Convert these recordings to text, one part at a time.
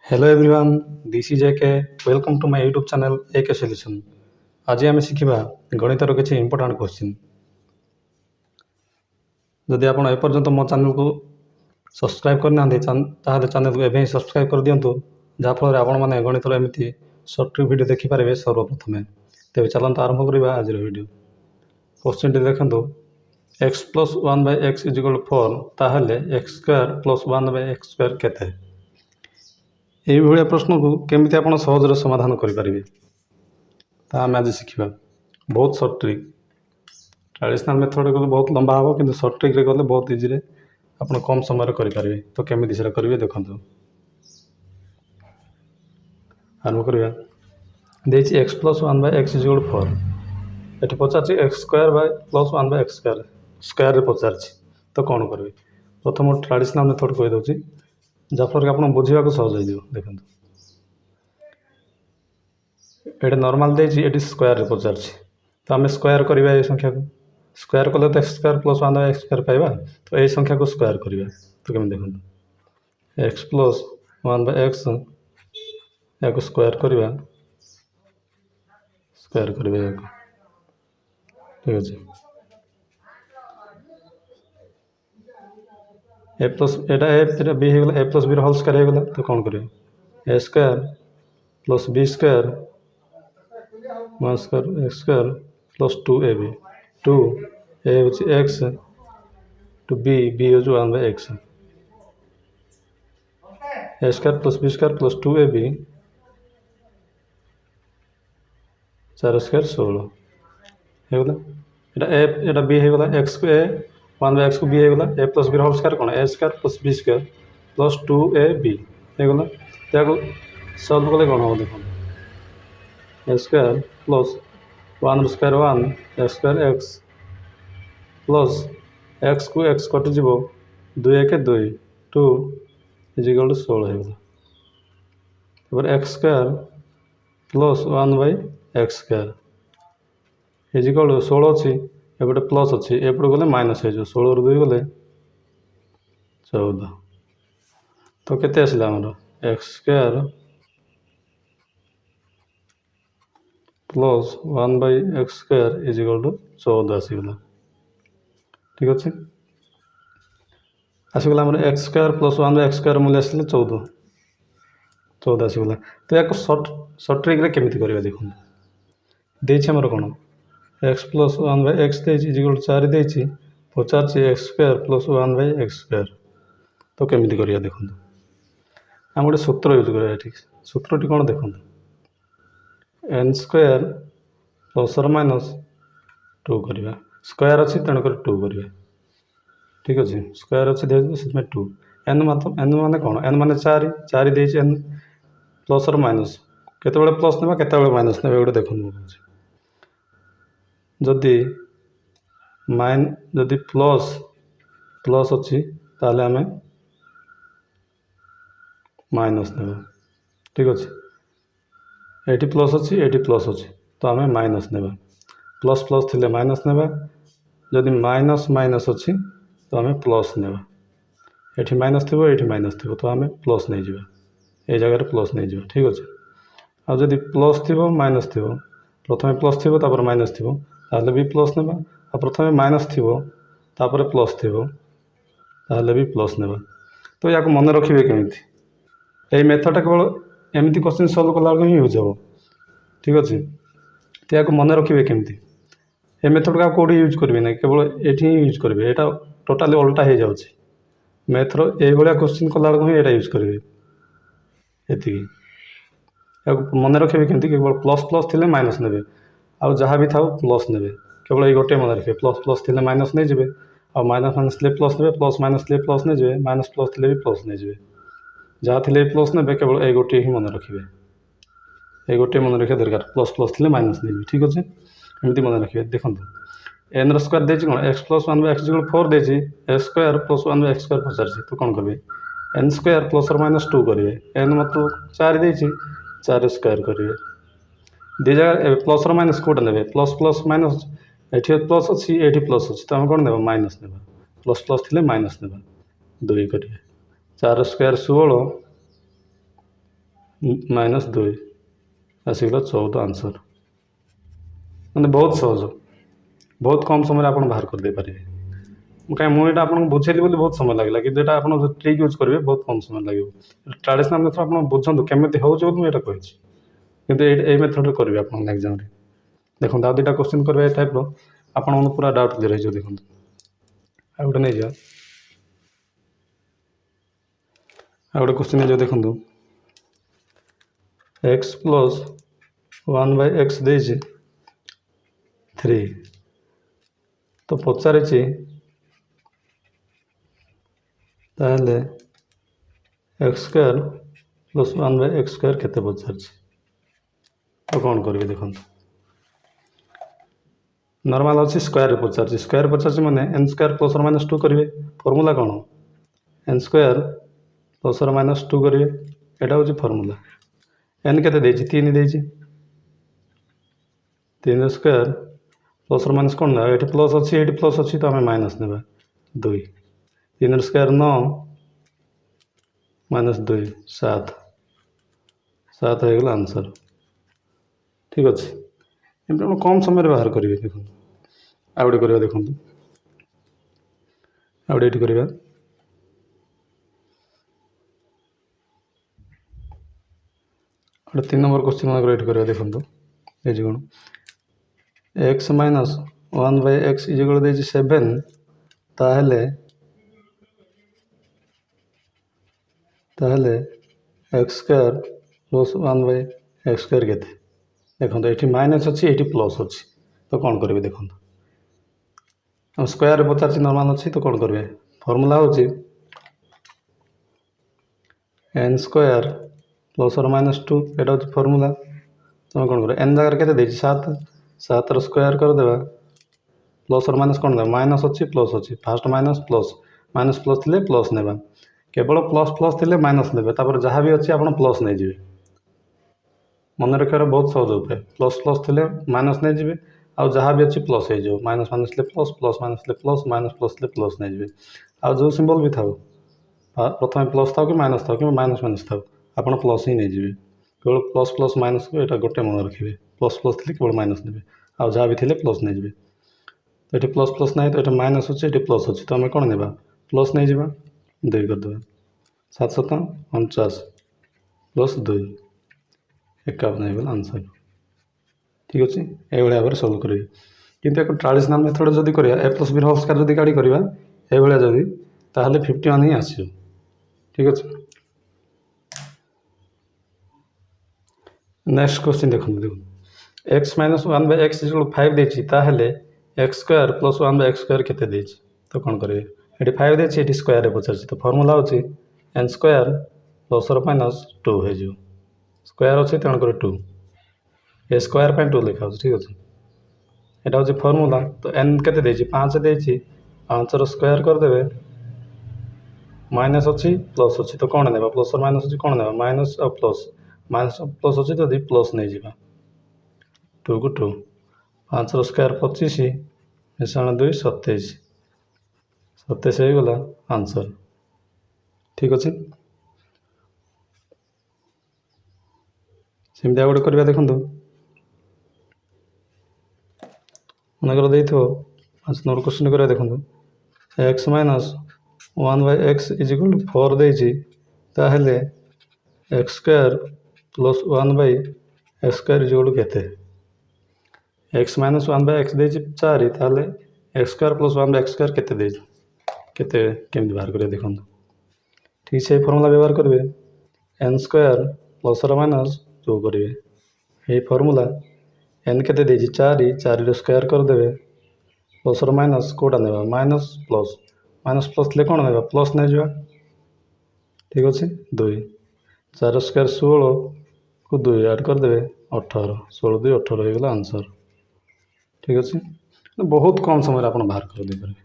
Hello everyone, this is A K welcome to my YouTube channel A K solution. आज आम शिखा गणितर किसी important question. जदि आप एपर्यंत मो चैनल को सब्सक्राइब करना चैनल को एवं सब्सक्राइब कर दिंतु, जहाँफल आपण मैंने गणितर एमती सर्ट वीडियो देखिपारे सर्वप्रथमे। तेज चलते आरंभ करवा आज वीडियो। क्वेश्चन टी देखो, x plus 1/x is equal 4 ताहले x square plus 1/x square केते। यही प्रश्न को केमी आप सहजरे समाधान करेंगे आम आज शिखा। बहुत सर्ट ट्रिक। ट्रेडिशनल मेथड गले बहुत लंबा हम कि सर्ट ट्रिक गले बहुत इजी आप कम समय करेंगे। तो केमी से करेंगे देखो। आरंभ करवा। देखिए x plus 1/x is equal 4। ये पचार x square plus 1/x square square पचार। तो कौन करेंगे? प्रथम ट्रेडिशनल मेथड कहीदे जहाँफल कि आप बुझा सहज हो। देखो ये नॉर्मल ये स्क्वायर पचार। तो आम स्क्वायर करवा ये संख्या को। स्क्वायर कले तो x square plus 1/x square पाइबा। तो यही संख्या को स्क्वायर करवा। तो कमी देखो एक्स प्लस 1/x या स्क्वायर करवा। स्क्वायर करवा ठीक अच्छे। ए प्लस एटा बी होगा A plus B whole square होगा। तो कौन कर A square plus B square 1 square x square plus 2ab। 2 A हूँ एक्स टू बी हूँ 1/x। A square plus B square plus 2ab 4 square 16 होगा। एटा बी होगा एक्स को ए 1/x को बी होगा। A plus B whole square कौन A square plus B square plus 2ab होगा। तो सल्व कले कौन हम देखो A square plus 1 square 1 x square x plus x को एक्स कटिज 2 1 2 2 इज इक्वल टू 16 होगा। X square plus 1/x square is equal to 16 अच्छी एपटे प्लस अच्छी एपटे गले माइनस हो 16 2 गले 14। तो केते आसला हमर x square plus 1/x square is equal to 14 आसीगला। ठीक अच्छे। आसीगला हमर x square plus 1/x square मूल्य आसले 14 आसीगला। तो या सर्ट ट्रिक केमी करवा देखो। देछि हमर कोन x plus 1/x is equal to 4 देछि पचार x square plus 1/x square. तो केमी करवा देखो। आम गोटे सूत्र यूज करा। ठीक सूत्रटी कौन देखो एन स्क्वायर प्लस और माइनस 2 करवा। स्क्वायर अच्छी तेणुक 2 करवा। ठीक अच्छे। स्क्वायर अच्छी देखिए 2 एन मतलब एन मान कौन एन मान 4 4 देछि एन प्लस और माइनस केते प्लस ना केते माइनस ना गोटे देखो। जदि जदि प्लस प्लस अच्छी ताले आम माइनस ने। ठीक अच्छे। ये प्लस अच्छी ये प्लस अच्छी तो आम माइनस ने। प्लस प्लस थी माइनस ने। जदि माइनस माइनस अच्छी तो आम प्लस ने। ये माइनस थी ये माइनस थी तो आम प्लस नहीं जा ये जगह प्लस नहीं जा। ठीक अच्छे। आ जदि प्लस थी माइनस थी प्रथम प्लस थी माइनस थी ताहले भी प्लस ने। प्रथम माइनस थी तापर प्लस थी ताहले भी प्लस ने। तो या मन रखिए केमी यही मेथडटा केवल एमती क्वेश्चन सल्व कला ही यूज हे। ठीक अच्छे। तो या मन रखिए केमी ये मेथड को कौटी यूज करेंगे ना केवल ये यूज करेंगे। यहाँ टोटाली उल्टा हो जाए मैथर ये क्वेश्चन कला ही यहाँ यूज करेंगे। ये मन रखिए केमी केवल प्लस प्लस थी माइनस ने आउ जहाँ भी था प्लस ने केवल ये गोटे मन रखिए प्लस प्लस थी माइनस नहीं जी आ माइनस माइनस ले प्लस ने प्लस माइनस ले प्लस नहीं जी माइनस प्लस थी भी प्लस नहीं जी जहाँ थी प्लस ने केवल ये गोटे ही मन रखिए। ये गोटे मन रखा दरकार प्लस प्लस थी माइनस नहीं। ठीक अच्छे। एमती मन रखिए। देखो एन स्क्वायर देछि कौन एक्स प्लस 1/x 4 देछि x square plus 1/x square पचार। तो कौन करेंगे एन स्क्वायर प्लस और माइनस 2 करेंगे। एन मतलब 4 देछि 4 स्क्वायर करेंगे। दी जगह प्लस और माइनस कौटा ने प्लस प्लस माइनस ये प्लस अच्छी ये प्लस अच्छी तो आम कौन ने माइनस ने प्लस प्लस थी माइनस ने 2 करेंगे 4 स्क्वायर 16 -2 आसीगला 14 आंसर। मैंने बहुत सहज, बहुत कम समय आप बाहर कर दे पारे। कहीं मुझे आपको बुझेली बोली बहुत समय लगला कि जेटा आप ट्रिक यूज करेंगे बहुत कम समय लगे। ट्रेडिशनल मेथड आप बुझुँ केमी होगी कही कितु ये मेथड करेंगे आप एग्जाम देखो आ दुटा क्वेश्चन करेंगे ए टाइप आप पूरा डाउट क्लियर हो देखो आ गोटे नहीं आ गोटे क्वेश्चन जो देखो x प्लस 1/x दे 3 तो पचारि ताहले x square plus 1/x square केते पचार तो कौन करेंगे देखो नॉर्मल अच्छी स्क्वायर पचार माने एन स्क्वायर प्लस और माइनस 2 करेंगे फॉर्मूला कौन एन स्क्वायर प्लस और माइनस 2 करेंगे यहाँ हूँ फॉर्मूला एन के 3 स्क्वायर प्लस और माइनस कौन ना ये प्लस अच्छी तो आम माइनस ने 2 3 स्क्वायर 9 -2 7 7 हो गला आंसर। ठीक अच्छे एमती कम समय बाहर करेंगे देखो आ गए करवा देखो आ गए ये करवा 3 नंबर क्वेश्चन ये करवा देखो ये कौन x माइनस 1/x इजिकल दे 7 ताहले x square plus 1/x square के देखो ये माइनस अच्छी ये प्लस अच्छी तो कौन करेंगे देखो हम स्क्वायर पचार नॉर्मल अच्छी तो कौन करेंगे फॉर्मूला हूँ एन स्क्वायर प्लस और माइनस 2 यहाँ हूँ फॉर्मूला तुम कौन कर एन जगह के 7 7 स्क्वायर करदे प्लस और माइनस कौन देवा माइनस अच्छी प्लस अच्छी फास्ट माइनस प्लस थे प्लस ने केवल प्लस थे माइनस ने जहाँ भी अच्छी आप प्लस नहीं जी मन रखार बहुत सहज उपाय प्लस थे माइनस नहीं जी आउ जहाँ भी अच्छी प्लस हो minus minus plus minus plus minus plus नहीं जी आउ जो सिंबल भी था प्रथम प्लस था कि माइनस माइनस था आप प्लस ही नहीं जी केवल प्लस माइनस को यहाँ गोटे मन रखिए प्लस थे केवल माइनस ने आउ जहाँ भी थे प्लस नहीं जी तो ये प्लस ना तो ये माइनस अच्छे ये प्लस अच्छे तो आम कौन ने प्लस नहीं जावा 2 करदे 7 7 49 प्लस 2 51 हो आंसर। ठीक अच्छे ये भाव में सल्व करेंगे किंतु एक ट्रेडिशनल मेथड जब करा ए प्लस बी होल स्क्वायर जब काढ़ी करवा ये जदि ताहले 51 ही आसो। ठीक अच्छे नेक्स्ट क्वेश्चन देखो x माइनस 1/x 5 देती ताहले x square plus 1/x square केते देछि तो कौन करेंगे ये 5 देछि ये स्क्वायर पचार तो फॉर्मूला होची एन स्क्वायर प्लस और माइनस 2 हो स्क्वायर अच्छे तेणुक 2 ए स्क्वायर पे 2 लिखा हो। ठीक अच्छे यहाँ हूँ फॉर्मूला तो एन के 5 देछि 5 स्क्वायर करदे माइनस अच्छी प्लस अच्छी तो कौन ने प्लस और माइनस अच्छी कौन ने माइनस और प्लस अच्छी तो प्लस नहीं जावा 2 को 2 5 स्क्वायर 25 मिश्रण 2 27 27 हो गला आंसर। ठीक अच्छे सेमती आ गए करवा देखो मनकर दे 5 नंबर क्वेश्चन करवा देखो x माइनस 1/x इजिकल 4 देछि ताहले x square plus 1/x square is equal केते एक्स माइनस 1/x दे 4 ताहले x square plus 1/x square केते दे केते केमती बाहर करेंगे देखो ठीक से फॉर्मूला व्यवहार करेंगे एन स्क्वायर प्लस और माइनस 2 करेंगे ये फॉर्मूला एन केते दे 4 स्क्वायर करदे प्लस और माइनस कोटा ने माइनस प्लस थे कौन ने प्लस नहीं जावा। ठीक अच्छे 2 4 स्क्वायर 16 को 2 ऐड करदे 18 16 2 18 हो गला आंसर। ठीक अच्छे बहुत कम समय आप बाहर कर दे पारे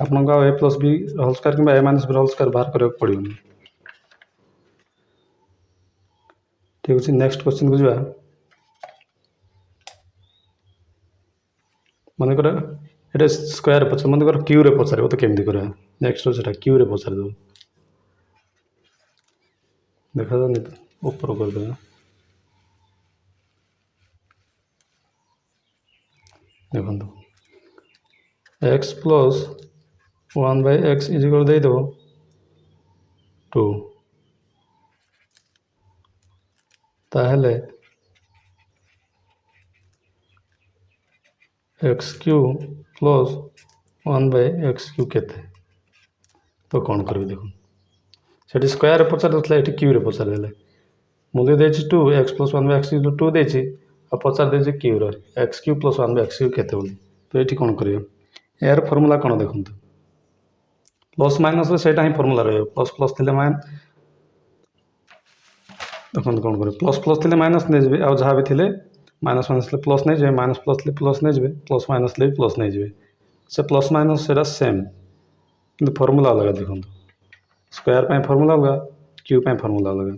आपको ए प्लस बी होल स्क्वायर कि ए माइनस बी होल स्क्वायर बाहर करने पड़ोनी। ठीक अच्छे नेक्स्ट क्वेश्चन को जावा मनकर ये स्क्वायर पचार मनकर क्यू रे पचार तो केमती करा नेक्स्ट हो क्यू रे पचार दो देखा जानी तो ऊपर करदेगा देखो एक्स प्लस 1/x इजिकल देदेव 2 ताहले एक्स क्यू प्लस 1/x³ केते तो कौन करी देखो से स्क्वायर पचार ये क्यू रे पचार देले मुझे देछि 2 x प्लस 1/x³ 2 देछि और पचार देछि Q rho x³ plus 1/x³ केते बोली तो ये कौन करियो यार फॉर्मूला कौन देखो प्लस माइनस सेटा ही फॉर्मूला रहियो प्लस प्लस थिले माइन देखो कौन कर प्लस प्लस थिले माइनस नहीं जाबे आ जहाँ भी थिले माइनस माइनस ले प्लस नहीं जाबे माइनस प्लस ले प्लस नहीं जाबे प्लस माइनस ले प्लस नहीं जाबे से प्लस माइनस सेटा सेम किंतु फॉर्मूला अलग देखो स्क्वायर पे फॉर्मूला अलग क्यू पे फॉर्मूला अलग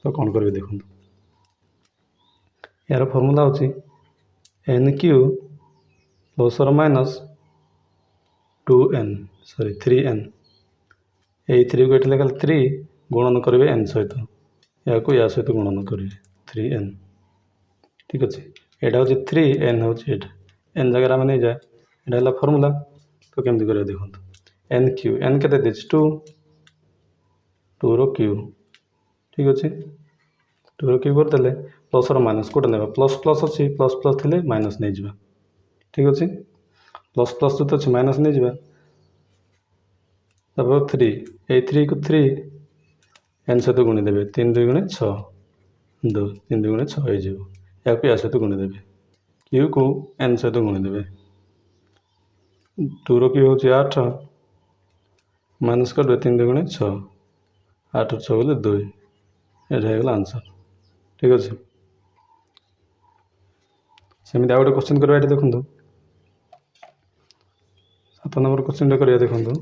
तो कौन करिवे देखो यार फॉर्मूला होची एन क्यू प्लस और माइनस 2n सॉरी 3n ये 3 को एठी लेखा 3 गुणन करेंगे n सहित या को या सहित गुणन करेंगे 3n ठीक अच्छे यहाँ हूँ 3n हूँ एन जगह आम नहीं जाए यहाँ है फॉर्मूला तो केमती करें देखो एन क्यू एन के 2 2 रो क्यू ठीक अच्छे 2 रो क्यू करदे प्लस और माइनस कौटे ना प्लस प्लस अच्छी प्लस प्लस थे माइनस नहीं जावा ठीक अच्छे प्लस प्लस जो अच्छे माइनस नहीं जावा तब 3 ये 3 को 3 एन सहित गुणी देवे 3 2 गुणे 6 2 3 2 गुणे 6 हो या सहित गुणी देवे क्यू को एन सहित गुणी देवे 2 रो क्यू हूँ 8 माइनस कर 3 2 गुणे 6 8 6 बोले 2 ये आंसर ठीक अच्छे सेमती आ गए क्वेश्चन करवा ये देखो 7 नंबर क्वेश्चन करवा देखो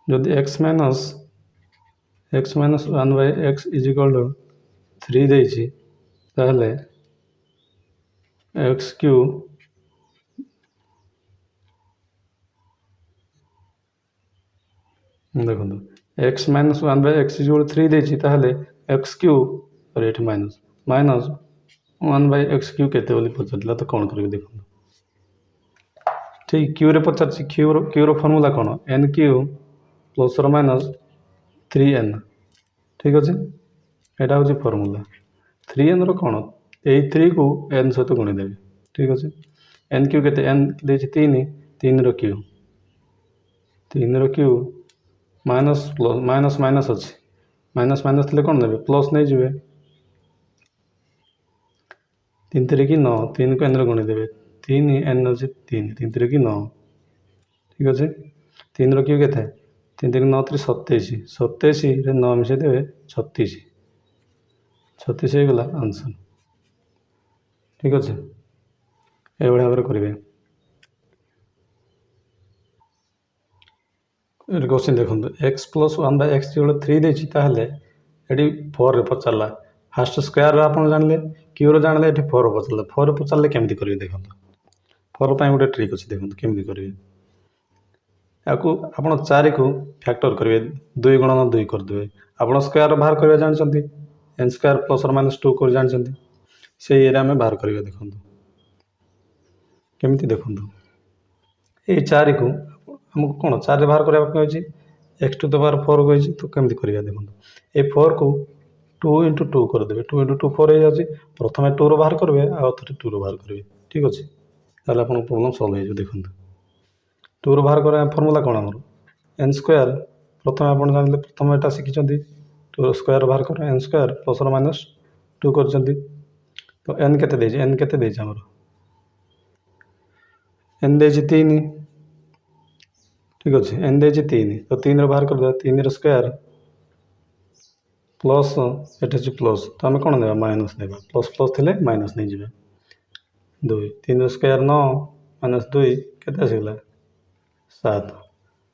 जदि x माइनस 1/x इजिकल 3 देछि ताहले x³ देखो x माइनस 1/x इजिकल 3 देछि ताहले x³ और ये माइनस माइनस 1/x³ केते बोली पचारला तो कौन करिवे देखो ठीक क्यू रे पचार क्यू रो फॉर्मूला कौन एन क्यू प्लस और माइनस 3n ठीक अच्छे यहाँ हूँ फॉर्मूला 3n रो कौन यही 3 को n सहित गुणी देवे ठीक अच्छे एन क्यू के एन दे 3 रो क्यू 3 रो क्यू माइनस प्लस माइनस माइनस अच्छे माइनस माइनस थे कौन देवे प्लस नहीं जाए 3 3 की 9 3 को एन गुणी देवे 3 n अच्छे 3 3 3 की 9 ठीक अच्छे 3 रो क्यू के 3 3 9 3 27 27 9 मिसे देवे 36 36 हो गला आंसर ठीक अच्छे ये भाव में करेंगे क्वेश्चन देखो x प्लस 1/x जो 3 देछि ताहले ये 4 रे पचारला फास्ट स्क्वायर आप जानले क्यू रो जानले ये 4 पचारला 4 पचारले केमती करेंगे देखो 4 पाई गोटे ट्रिक अच्छे देखो केमती करेंगे आपको आप 4 को फैक्टर करेंगे 2 गुणन 2 करदे आप स्क्वायर बाहर करवा जानते एन स्क्वायर प्लस और माइनस 2 कर जानते से ये आम बाहर करेंगे देखो केमती देखो ये 4 को हमको कौन 4 बाहर करवाई x² तो बाहर 4 कही तो केमती करिया देखो ये 4 को 2 × 2 करदे 2 × 2 4 हो जाए प्रथम 2 रो बाहर करेंगे आउ थे 2 रो बाहर करेंगे ठीक अच्छे ताहले आपन प्रॉब्लम सॉल्व हो देखो 2 रो बाहर कर फॉर्मूला कौन आमर एन स्क्वायर प्रथम आप जानते प्रथम यहाँ शिखी 2 स्क्वायर बाहर कर एन स्क्वायर प्लस और माइनस 2 कर तो एन के एन के आमर एन दे 3 ठीक अच्छे एन दे 3 तो 3 रो बाहर कर 3 रो स्क्वायर प्लस ये प्लस तो आम कौन देवा माइनस देवा प्लस प्लस थे माइनस नहीं जाए 2 3 रो स्क्वायर 9 माइनस 2 के आसगला 7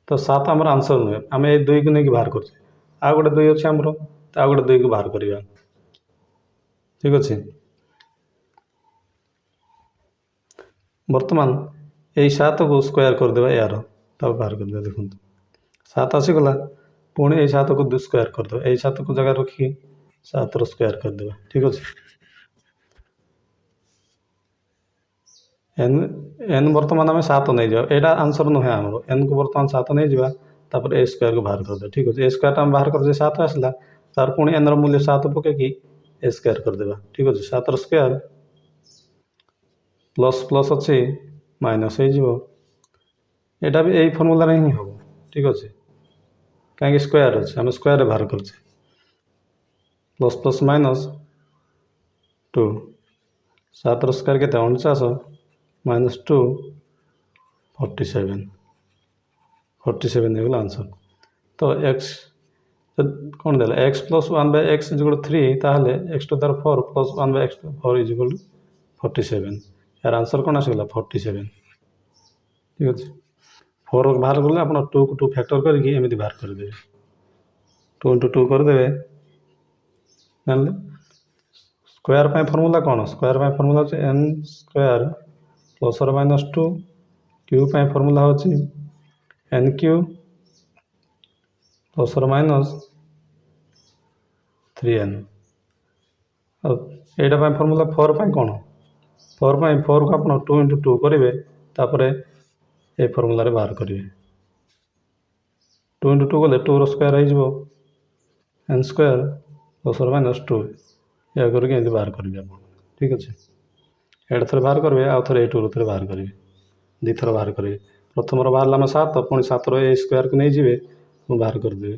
तो 7 आमर आंसर नुहे आम ये 2 को नहीं बाहर कर आ गोटे 2 अच्छे आमर तो आ गोटे 2 को बाहर करवा ठीक अच्छे बर्तमान यही 7 को स्क्वायर करदेवा यार तब बाहर करदे देखो 7 आसीगला पुणी यही 7 को स्क्वायर करदे यही 7 को जगह रखिकी 7 रो स्क्वायर करदेवा ठीक अच्छे एन एन बर्तमान आम 7 नहीं जाओ यहाँ आंसर नुहे आमर एन को बर्तमान 7 नहीं जावा तापर ए स्क्वायर को बाहर करदे ठीक अच्छे ए स्क्वायर आम बाहर कर 7 आसला तार पुणी एन मूल्य 7 पकईकि ए स्क्वायर करदेवा ठीक अच्छे 7 रो स्क्वायर प्लस प्लस अच्छी माइनस हो यहाँ भी यही फर्मूला ही हम ठीक अच्छे कहीं स्क्वायर अच्छे आम स्क्वायर बाहर कर प्लस प्लस माइनस 2 7 रो स्क्वायर के 49 माइनस 2 47 होगा आंसर तो एक्स कौन देला एक्स प्लस 1/x इज 3 ताहले x to the 4 plus 1/x to 4 is 47 यार आंसर कौन आसगला 47 ठीक अच्छे 4 बाहर कले आप 2 को 2 फैक्टर करके एमती बाहर करदे 2 × 2 करदे जानले स्क्वायर पाई फर्मूला कौन स्क्वायर पाई फर्मूला होचे n स्क्वायर प्लस और माइनस 2 क्यू पाई फर्मूला होची n क्यू प्लस और माइनस 3n अब एटा पाई फर्मूला 4 पाई कौन 4 पाई 4 को आप 2 × 2 करेंगे तापर ए फर्मूला बाहर करेंगे 2 × 2 गले 2 रो स्क्वायर हो n स्क्वायर प्लस और माइनस 2 या करके एमती बाहर करेंगे आप ठीक अच्छे एट थर बाहर करेंगे आउ थे 2 रो बाहर करेंगे 2 थर बाहर करेंगे प्रथम बाहर 7 पुणी 7 रो ए स्क्वायर को नहीं जाए मुझे बाहर करदेवी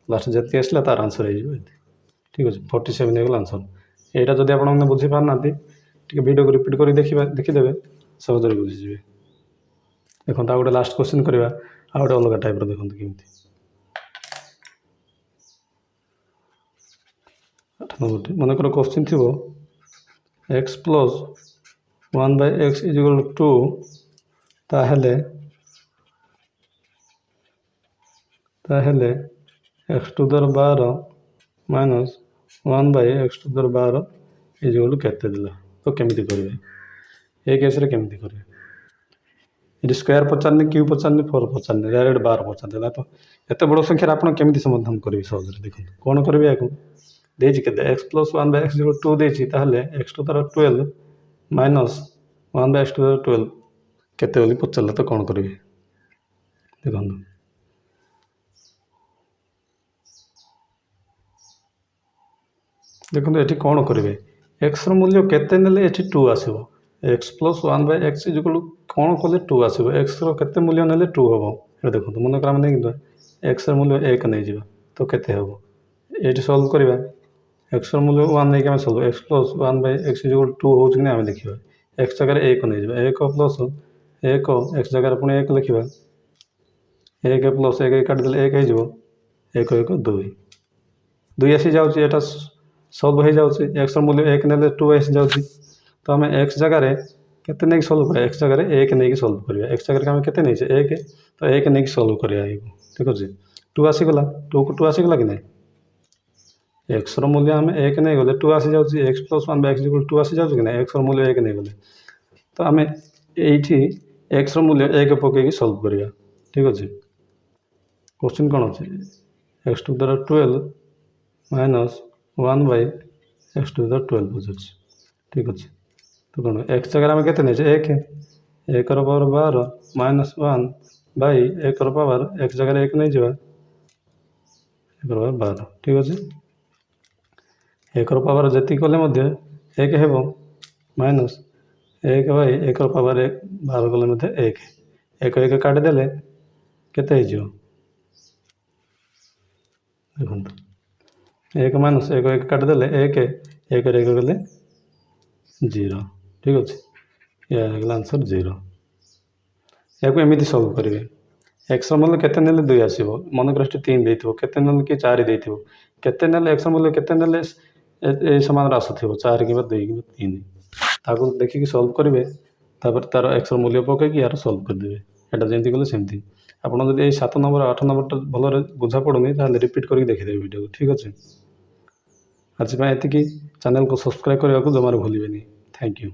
लास्ट जी आसला तार आंसर हो ठीक अच्छे 47 होगा आंसर यहाँ जब आप बुझीपार ना वीडियो को रिपीट कर देखीदे सहज बुझीजे देखो आ गए लास्ट क्वेश्चन करवा आ गए अलग टाइप देखो केमती 8 नंबर मनकर क्वेश्चन थी x प्लस 1/x इज 2 ताहले x to the 12 minus 1/x to the 12 is केते देला तो केमिति करेंगे ए केस रे केमिति करेंगे ये स्क्वायर पचारने क्यू पचारने 4 पचारने डायरेक्ट 12 पचारदेला तो एत बड़ संख्यार आप केमिति समाधान करेंगे सहज देखो कौन करेंगे या देजी के x प्लस 1/x 2 देजी ताहले x to the 12 minus 1/x to the 12 केते बोली पचारला तो कौन करेंगे देखो देखो ये कौन करेंगे एक्स मूल्य केते नेले एठी 2 आसीबो x प्लस 1/x इज कौन कले 2 आसीबो x रो केते मूल्य नेले 2 हबो ए देखो तो मन क्रम नहीं x रो मूल्य 1 नहीं जीवा तो केते हबो एठी सॉल्व करबा x रो मूल्य 1 नहीं के हम solve x plus 1/x is 2 हो कि हम देखिबा x जगह 1 नहीं जीवा 1 प्लस 1 x जगह पुणी 1 लिखिबा 1 प्लस 1 काट देले 1 हो 1 1 2 2 आसी जाउची एटा सॉल्व हो जाऊँगी एक्स मूल्य 1 ने 2 आसी जाऊँगी तो आम एक्स जगह केते नहीं सॉल्व करा एक्स जगह 1 नहीं सॉल्व करिया एक्स जगह आम केते नहीं 1 तो 1 नहीं सॉल्व करिया ठीक अच्छे 2 आसीगला 2 को 2 आसीगला कि नहीं एक्स मूल्य आम 1 नहीं गले 2 आसी जाऊँगी एक्स प्लस 1/x 2 आसी जाऊँगी कि एक्स मूल्य 1 नहीं गले तो आम ये एक्स मूल्य 1 पकईकि सॉल्व करिया ठीक अच्छे क्वेश्चन कौन अच्छे x to the 12 minus 1/x to the 12 बुझे ठीक अच्छे तो कौन एक्स जगह आम के 1 रो पावर 12 माइनस 1/1 रो पावर एक्स जगह 1 नहीं जावा 1 रो पावर 12 ठीक अच्छे 1 रो पावर जी कले 1 हेब माइनस 1/1 रो पावर 12 कले 1 1 काटिदेले केते देखो 1 माइनस 1 1 काटिदेले 1 1 1 गले 0 ठीक अच्छे यह आंसर 0 या एमती सॉल्व करेंगे एक्स मूल्य केते नेले 2 आसीबो मनकर 3 देइथिबो केते नेले कि 4 देइथिबो केते नेले एक्स मूल्य केते नेले ए समान आसुथिबो 4 कि 2 कि 3 ताको देखिकी सॉल्व करेंगे तापर तार एक्स मूल्य पकईकि यार सॉल्व करदेवे एटा जेमती कले सेमती आपन जदि 7 नंबर 8 नंबर भल बुझा पड़ुनी ताहले रिपीट करके देखिदेवे वीडियो ठीक अच्छे आज एति चैनल को सब्सक्राइब करने को जमार भूलें। Thank you.